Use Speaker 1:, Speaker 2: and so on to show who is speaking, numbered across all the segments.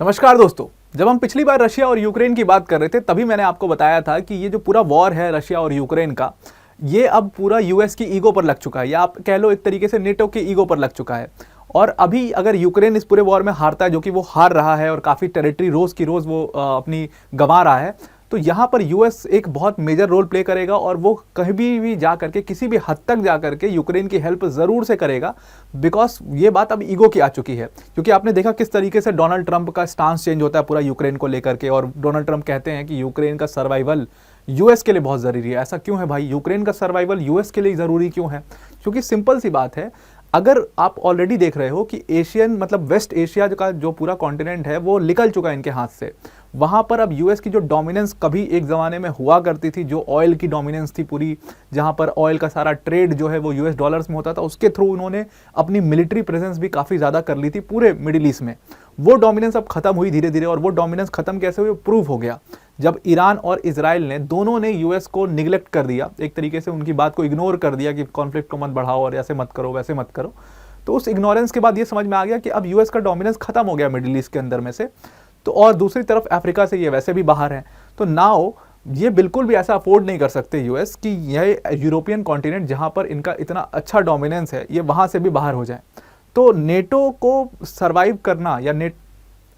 Speaker 1: नमस्कार दोस्तों। जब हम पिछली बार रशिया और यूक्रेन की बात कर रहे थे तभी मैंने आपको बताया था कि ये जो पूरा वॉर है रशिया और यूक्रेन का, ये अब पूरा यूएस की ईगो पर लग चुका है, या आप कह लो एक तरीके से नेटो की ईगो पर लग चुका है। और अभी अगर यूक्रेन इस पूरे वॉर में हारता है, जो कि वो हार रहा है और काफ़ी टेरिटरी रोज की रोज वो अपनी गंवा रहा है, तो यहाँ पर यूएस एक बहुत मेजर रोल प्ले करेगा और वो कहीं भी जा करके किसी भी हद तक जा करके यूक्रेन की हेल्प ज़रूर से करेगा। बिकॉज ये बात अब ईगो की आ चुकी है, क्योंकि आपने देखा किस तरीके से डोनाल्ड ट्रंप का स्टांस चेंज होता है पूरा यूक्रेन को लेकर के। और डोनाल्ड ट्रंप कहते हैं कि यूक्रेन का सर्वाइवल यूएस के लिए बहुत ज़रूरी है। ऐसा क्यों है भाई? यूक्रेन का सर्वाइवल यूएस के लिए ज़रूरी क्यों है? क्योंकि सिंपल सी बात है, अगर आप ऑलरेडी देख रहे हो कि एशियन मतलब वेस्ट एशिया का जो पूरा कॉन्टिनेंट है वो निकल चुका है इनके हाथ से। वहाँ पर अब यूएस की जो डोमिनेंस कभी एक ज़माने में हुआ करती थी, जो ऑयल की डोमिनेंस थी पूरी, जहाँ पर ऑयल का सारा ट्रेड जो है वो यूएस डॉलर्स में होता था, उसके थ्रू उन्होंने अपनी मिलिट्री प्रेजेंस भी काफ़ी ज़्यादा कर ली थी पूरे मिडिल ईस्ट में। वो डोमिनेंस अब खत्म हुई धीरे धीरे। और वो डोमिनेंस खत्म कैसे हुई? प्रूव हो गया जब ईरान और इजराइल ने दोनों ने यूएस को निगलेक्ट कर दिया, एक तरीके से उनकी बात को इग्नोर कर दिया कि कॉन्फ्लिक्ट को मत बढ़ाओ और ऐसे मत करो वैसे मत करो। तो उस इग्नोरेंस के बाद ये समझ में आ गया कि अब यूएस का डोमिनेंस खत्म हो गया मिडिल ईस्ट के अंदर में से। तो और दूसरी तरफ अफ्रीका से ये वैसे भी बाहर हैं, तो नाउ ये बिल्कुल भी ऐसा अफोर्ड नहीं कर सकते यूएस कि यह यूरोपियन कॉन्टिनेंट जहां पर इनका इतना अच्छा डोमिनेंस है, ये वहां से भी बाहर हो जाए। तो नेटो को सर्वाइव करना या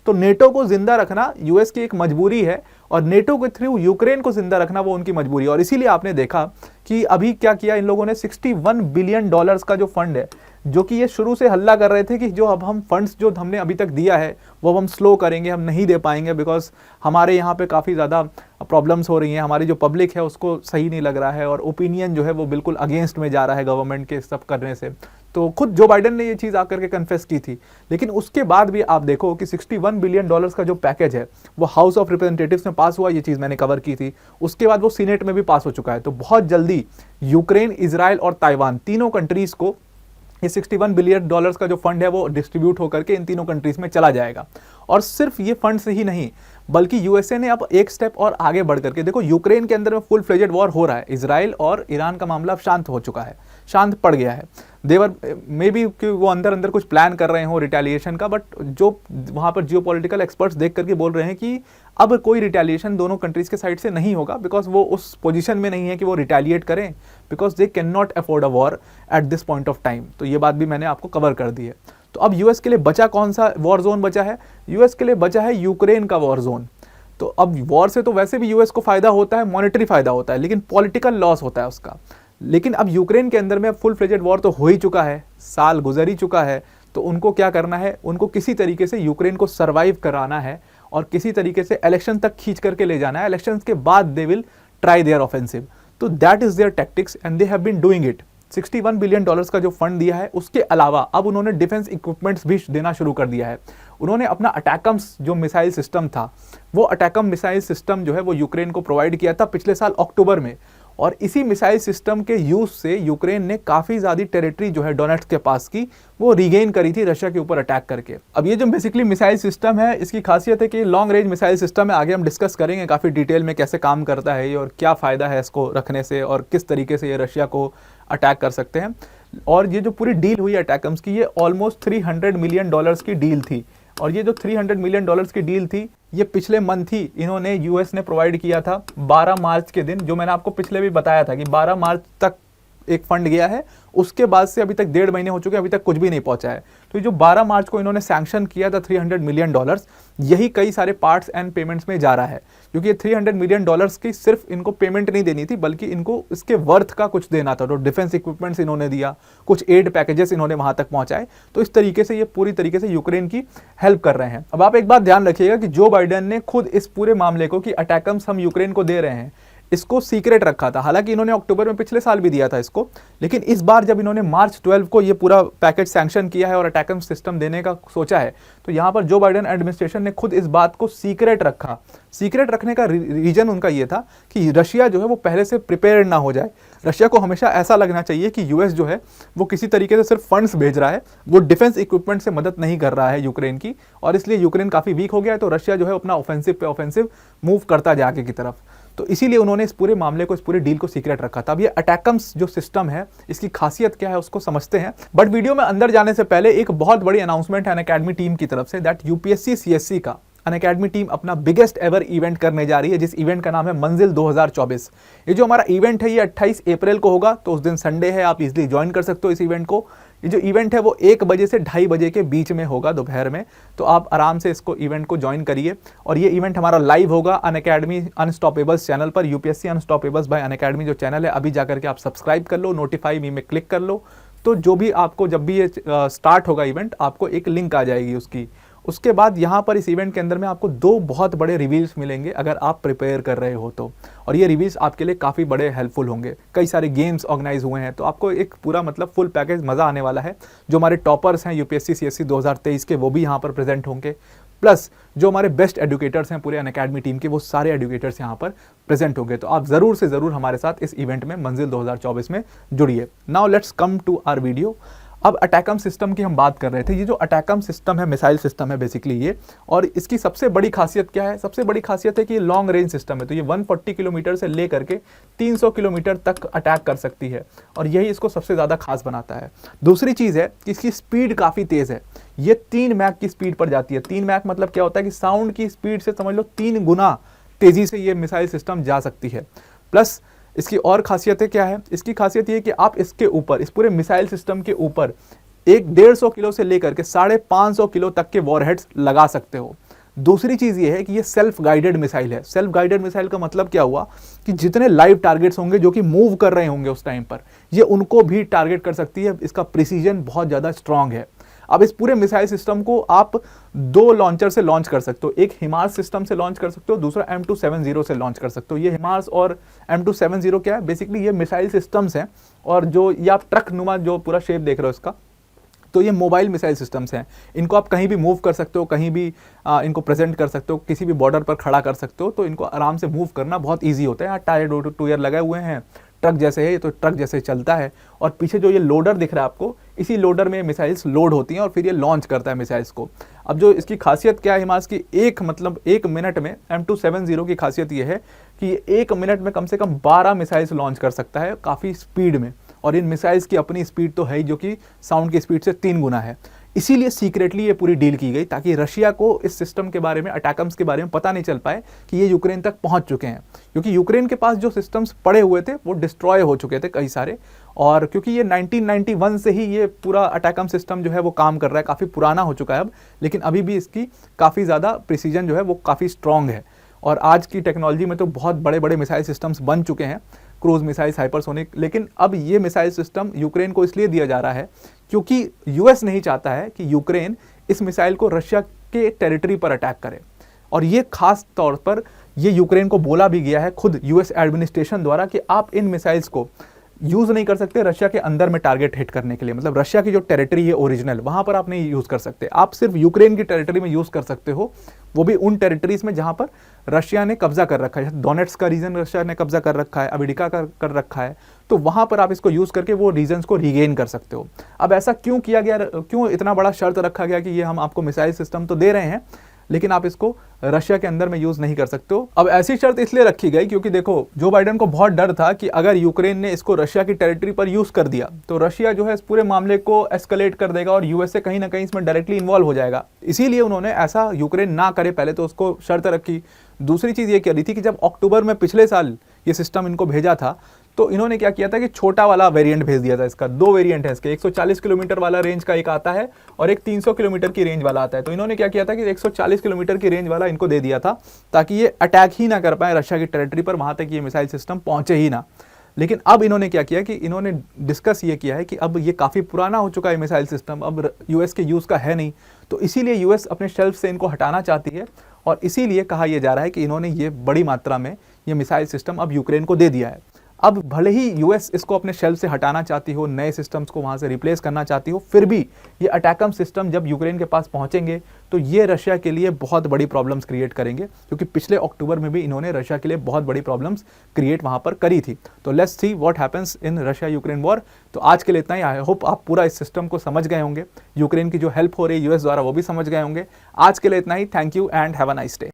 Speaker 1: नेटो को जिंदा रखना यूएस की एक मजबूरी है, और नेटो के थ्रू यूक्रेन को जिंदा रखना वो उनकी मजबूरी है। और इसीलिए आपने देखा कि अभी क्या किया इन लोगों ने, $61 बिलियन का जो फंड है, जो कि ये शुरू से हल्ला कर रहे थे कि जो अब हम फंड्स जो हमने अभी तक दिया है वो अब हम स्लो करेंगे, हम नहीं दे पाएंगे, बिकॉज हमारे यहाँ पे काफ़ी ज़्यादा प्रॉब्लम्स हो रही हैं, हमारी जो पब्लिक है उसको सही नहीं लग रहा है, और ओपिनियन जो है वो बिल्कुल अगेंस्ट में जा रहा है गवर्नमेंट के सब करने से। तो खुद जो बाइडन ने ये चीज़ आकर के कन्फेस की थी। लेकिन उसके बाद भी आप देखो कि $61 बिलियन का जो पैकेज है वो हाउस ऑफ रिप्रेजेंटेटिव्स में पास हुआ, ये चीज़ मैंने कवर की थी। उसके बाद वो सीनेट में भी पास हो चुका है। तो बहुत जल्दी यूक्रेन, इजराइल और ताइवान, तीनों कंट्रीज़ को ये $61 बिलियन का जो फंड है वो डिस्ट्रीब्यूट होकर के इन तीनों कंट्रीज में चला जाएगा। और सिर्फ ये फंड से ही नहीं, बल्कि यूएसए ने अब एक स्टेप और आगे बढ़ करके, देखो यूक्रेन के अंदर में फुल फ्लेजेड वॉर हो रहा है, इजराइल और ईरान का मामला अब शांत हो चुका है, शांत पड़ गया है। देवर मे बी कि वो अंदर अंदर कुछ प्लान कर रहे हो रिटेलिएशन का, बट जो वहाँ पर जियोपॉलिटिकल एक्सपर्ट्स देख करके बोल रहे हैं कि अब कोई रिटेलिएशन दोनों कंट्रीज के साइड से नहीं होगा, बिकॉज वो उस पोजीशन में नहीं है कि वो रिटेलिएट करें, because they can not afford a war at this point of time. तो ये बात भी मैंने आपको कवर कर दी है। तो अब यूएस के लिए बचा कौन सा वॉर जोन बचा है? यूएस के लिए बचा है यूक्रेन का वॉर जोन। तो अब वॉर से तो वैसे भी यूएस को फायदा होता है, मॉनेटरी फायदा होता है, लेकिन पॉलिटिकल लॉस होता है उसका। लेकिन अब यूक्रेन के अंदर में फुल फ्लेजेड वॉर तो हो ही चुका है, साल गुजर ही चुका है। तो उनको क्या करना है? उनको किसी तरीके से यूक्रेन को सर्वाइव कराना है और किसी तरीके से इलेक्शन तक खींच करके ले जाना है। इलेक्शंस के बाद they will try their offensive. तो that is their tactics and they have been doing it. $61 billion का जो फंड दिया है, उसके अलावा अब उन्होंने डिफेंस इक्विपमेंट्स भी देना शुरू कर दिया है। उन्होंने अपना अटैकम्स जो मिसाइल सिस्टम था, वो अटैकम मिसाइल सिस्टम जो है वो यूक्रेन को प्रोवाइड किया था पिछले साल अक्टूबर में। और इसी मिसाइल सिस्टम के यूज से यूक्रेन ने काफ़ी ज़्यादा टेरिटरी जो है डोनेट्स्क के पास की, वो रीगेन करी थी रशिया के ऊपर अटैक करके। अब ये जो बेसिकली मिसाइल सिस्टम है, इसकी खासियत है कि लॉन्ग रेंज मिसाइल सिस्टम है। आगे हम डिस्कस करेंगे काफ़ी डिटेल में कैसे काम करता है ये और क्या फ़ायदा है इसको रखने से और किस तरीके से ये रशिया को अटैक कर सकते हैं। और ये जो पूरी डील हुई अटैकम्स की, ये ऑलमोस्ट $300 मिलियन की डील थी। और ये जो $300 मिलियन की डील थी, ये पिछले मंथ ही इन्होंने यूएस ने प्रोवाइड किया था 12 मार्च के दिन, जो मैंने आपको पिछले भी बताया था कि 12 मार्च तक एक फंड गया है। उसके बाद से अभी तक 1.5 महीने हो चुके हैं, अभी तक कुछ भी नहीं पहुंचा है। तो ये जो 12 मार्च को इन्होंने सैंक्शन किया था $300 मिलियन, यही कई सारे पार्ट्स एंड पेमेंट्स में जा रहा है। क्योंकि ये $300 मिलियन की सिर्फ इनको पेमेंट नहीं देनी थी, बल्कि इनको इसके वर्थ का कुछ देना था। तो डिफेंस इक्विपमेंट्स इन्होंने दिया, कुछ एड पैकेजेस इन्होंने वहां तक पहुंचाए। तो इस तरीके से ये पूरी तरीके से यूक्रेन की हेल्प कर रहे हैं। अब आप एक बात ध्यान रखिएगा कि जो बाइडेन ने खुद इस पूरे मामले को कि अटैकम्स हम यूक्रेन को दे रहे हैं, इसको सीक्रेट रखा था। हालांकि इन्होंने अक्टूबर में पिछले साल भी दिया था इसको, लेकिन इस बार जब इन्होंने मार्च 12 को ये पूरा पैकेज सैंक्शन किया है और अटैकम सिस्टम देने का सोचा है, तो यहाँ पर जो बाइडेन एडमिनिस्ट्रेशन ने खुद इस बात को सीक्रेट रखा। सीक्रेट रखने का रीजन उनका ये था कि रशिया जो है वो पहले से प्रिपेयर्ड ना हो जाए। रशिया को हमेशा ऐसा लगना चाहिए कि यूएस जो है वो किसी तरीके से सिर्फ फंड्स भेज रहा है, वो डिफेंस इक्विपमेंट से मदद नहीं कर रहा है यूक्रेन की, और इसलिए यूक्रेन काफ़ी वीक हो गया है। तो रशिया जो है अपना ऑफेंसिव पे ऑफेंसिव मूव करता जाए आगे की तरफ। तो इसीलिए उन्होंने इस पूरे मामले को, इस पूरे डील को सीक्रेट रखा था। अब ये अटैकम्स जो सिस्टम है, इसकी खासियत क्या है उसको समझते हैं। बट वीडियो में अंदर जाने से पहले एक बहुत बड़ी अनाउंसमेंट है अनअकैडमी टीम की तरफ से, दैट यूपीएससी सीएससी का अनअकैडमी टीम अपना बिगेस्ट एवर इवेंट करने जा रही है, जिस इवेंट का नाम है मंजिल 2024। ये जो हमारा इवेंट है ये 28 अप्रैल को होगा, तो उस दिन संडे है, आप इजीली ज्वाइन कर सकते हो इस इवेंट को। ये जो इवेंट है वो 1 बजे से 2:30 बजे के बीच में होगा दोपहर में, तो आप आराम से इसको इवेंट को ज्वाइन करिए। और ये इवेंट हमारा लाइव होगा अनअकैडमी अनस्टॉपेबल्स चैनल पर, यूपीएससी अनस्टॉपेबल्स बाय अनअकैडमी जो चैनल है, अभी जाकर के आप सब्सक्राइब कर लो, नोटिफाई मी में क्लिक कर लो, तो जो भी आपको जब भी ये स्टार्ट होगा इवेंट, आपको एक लिंक आ जाएगी उसकी। उसके बाद यहाँ पर इस इवेंट के अंदर में आपको 2 बहुत बड़े रिवील्स मिलेंगे अगर आप प्रिपेयर कर रहे हो तो, और ये रिवील्स आपके लिए काफ़ी बड़े हेल्पफुल होंगे। कई सारे गेम्स ऑर्गेनाइज हुए हैं, तो आपको एक पूरा मतलब फुल पैकेज मज़ा आने वाला है। जो हमारे टॉपर्स हैं यूपीएससी सीएससी 2023 के, वो भी यहाँ पर प्रेजेंट होंगे, प्लस जो हमारे बेस्ट एजुकेटर्स हैं पूरे अनअकैडमी टीम के, वो सारे एजुकेटर्स यहाँ पर प्रेजेंट होंगे। तो आप ज़रूर से ज़रूर हमारे साथ इस इवेंट में मंजिल 2024 में जुड़िए। Now let's come to our video. अब अटैकम सिस्टम की हम बात कर रहे थे। ये जो अटैकम सिस्टम है, मिसाइल सिस्टम है बेसिकली ये, और इसकी सबसे बड़ी खासियत क्या है? सबसे बड़ी खासियत है कि ये लॉन्ग रेंज सिस्टम है, तो ये 140 किलोमीटर से लेकर के 300 किलोमीटर तक अटैक कर सकती है, और यही इसको सबसे ज़्यादा खास बनाता है। दूसरी चीज़ है कि इसकी स्पीड काफ़ी तेज़ है, ये 3 मैक की स्पीड पर जाती है। 3 मैक मतलब क्या होता है कि साउंड की स्पीड से समझ लो 3 गुना तेज़ी से ये मिसाइल सिस्टम जा सकती है। प्लस इसकी और खासियतें क्या है? इसकी खासियत ये कि आप इसके ऊपर, इस पूरे मिसाइल सिस्टम के ऊपर 150 किलो से लेकर के 550 किलो तक के वॉरहेड्स लगा सकते हो। दूसरी चीज़ ये है कि ये सेल्फ गाइडेड मिसाइल है। सेल्फ गाइडेड मिसाइल का मतलब क्या हुआ कि जितने लाइव टारगेट्स होंगे जो कि मूव कर रहे होंगे उस टाइम पर, ये उनको भी टारगेट कर सकती है। इसका प्रिसीजन बहुत ज़्यादा स्ट्रांग है। अब इस पूरे मिसाइल सिस्टम को आप 2 लॉन्चर से लॉन्च कर सकते हो। एक हिमार्स सिस्टम से लॉन्च कर सकते हो, दूसरा M270 से लॉन्च कर सकते हो। ये हिमार्स और M270 क्या है? बेसिकली ये मिसाइल सिस्टम्स हैं, और जो ये आप ट्रक नुमा जो पूरा शेप देख रहे हो इसका, तो ये मोबाइल मिसाइल सिस्टम्स हैं। इनको आप कहीं भी मूव कर सकते हो, कहीं भी इनको प्रेजेंट कर सकते हो, किसी भी बॉर्डर पर खड़ा कर सकते हो, तो इनको आराम से मूव करना बहुत ईजी होता है। यहाँ टायर टायर लगे हुए हैं, ट्रक जैसे है, तो ट्रक जैसे चलता है, और पीछे जो ये लोडर दिख रहा है आपको, इसी लोडर में मिसाइल्स लोड होती हैं और फिर ये लॉन्च करता है मिसाइल्स को। अब जो इसकी खासियत क्या है हिमास की, 1 मिनट में M270 की खासियत ये है कि ये 1 मिनट में कम से कम 12 मिसाइल्स लॉन्च कर सकता है काफ़ी स्पीड में, और इन मिसाइल्स की अपनी स्पीड तो है ही, जो कि साउंड की स्पीड से 3 गुना है। इसीलिए सीक्रेटली ये पूरी डील की गई, ताकि रशिया को इस सिस्टम के बारे में, अटैकम्स के बारे में पता नहीं चल पाए कि ये यूक्रेन तक पहुंच चुके हैं, क्योंकि यूक्रेन के पास जो सिस्टम्स पड़े हुए थे वो डिस्ट्रॉय हो चुके थे कई सारे। और क्योंकि ये 1991 से ही ये पूरा अटैकम सिस्टम जो है वो काम कर रहा है, काफ़ी पुराना हो चुका है अब, लेकिन अभी भी इसकी काफ़ी ज़्यादा प्रिसीजन जो है वो काफ़ी स्ट्रॉन्ग है। और आज की टेक्नोलॉजी में तो बहुत बड़े बड़े मिसाइल सिस्टम्स बन चुके हैं, क्रूज मिसाइल्स, हाइपरसोनिक, लेकिन अब ये मिसाइल सिस्टम यूक्रेन को इसलिए दिया जा रहा है क्योंकि यूएस नहीं चाहता है कि यूक्रेन इस मिसाइल को रशिया के टेरिटरी पर अटैक करे। और ये खास तौर पर ये यूक्रेन को बोला भी गया है खुद यूएस एडमिनिस्ट्रेशन द्वारा कि आप इन मिसाइल्स को यूज़ नहीं कर सकते रशिया के अंदर में टारगेट हिट करने के लिए। मतलब रशिया की जो टेरिटरी है ओरिजिनल, वहाँ पर आप नहीं यूज़ कर सकते, आप सिर्फ यूक्रेन की टेरिटरी में यूज़ कर सकते हो, वो भी उन टेरिटरीज में जहाँ पर रशिया ने कब्जा कर रखा है। डोनेट्स का रीजन रशिया ने कब्जा कर रखा है, अविडिका का कर रखा है, तो वहाँ पर आप इसको यूज़ करके वो रीजन्स को रीगेन कर सकते हो। अब ऐसा क्यों किया गया, क्यों इतना बड़ा शर्त रखा गया कि ये हम आपको मिसाइल सिस्टम तो दे रहे हैं, लेकिन आप इसको रशिया के अंदर में यूज़ नहीं कर सकते हो। अब ऐसी शर्त इसलिए रखी गई क्योंकि देखो, जो बाइडेन को बहुत डर था कि अगर यूक्रेन ने इसको रशिया की टेरिटरी पर यूज़ कर दिया तो रशिया जो है इस पूरे मामले को एस्केलेट कर देगा और यूएसए कहीं ना कहीं इसमें डायरेक्टली इन्वॉल्व हो जाएगा। इसीलिए उन्होंने ऐसा यूक्रेन ना करे पहले तो उसको शर्त रखी। दूसरी चीज़ ये कह रही थी कि जब अक्टूबर में पिछले साल ये सिस्टम इनको भेजा था, तो इन्होंने क्या किया था कि छोटा वाला वेरिएंट भेज दिया था। इसका 2 वेरिएंट है इसके, 140 किलोमीटर वाला रेंज का एक आता है और एक 300 किलोमीटर की रेंज वाला आता है। तो इन्होंने क्या किया था कि 140 किलोमीटर की रेंज वाला इनको दे दिया था, ताकि ये अटैक ही ना कर पाए रशिया की टेरिटरी पर, वहाँ तक ये मिसाइल सिस्टम पहुँचे ही ना। लेकिन अब इन्होंने क्या किया कि इन्होंने डिस्कस ये किया है कि अब ये काफ़ी पुराना हो चुका है मिसाइल सिस्टम, अब यूएस के यूज़ का है नहीं, तो इसीलिए यूएस अपने शेल्फ से इनको हटाना चाहती है। और इसीलिए कहा यह जा रहा है कि इन्होंने ये बड़ी मात्रा में ये मिसाइल सिस्टम अब यूक्रेन को दे दिया है। अब भले ही यूएस इसको अपने शेल्फ से हटाना चाहती हो, नए सिस्टम्स को वहाँ से रिप्लेस करना चाहती हो, फिर भी ये अटैकम सिस्टम जब यूक्रेन के पास पहुँचेंगे तो ये रशिया के लिए बहुत बड़ी प्रॉब्लम्स क्रिएट करेंगे, क्योंकि पिछले अक्टूबर में भी इन्होंने रशिया के लिए बहुत बड़ी प्रॉब्लम्स क्रिएट वहाँ पर करी थी। तो let's see what happens in Russia Ukraine war. तो आज के लिए इतना ही। आई होप आप पूरा इस सिस्टम को समझ गए होंगे, यूक्रेन की जो हेल्प हो रही है यूएस द्वारा वो भी समझ गए होंगे। आज के लिए इतना ही। Thank you and have a nice day.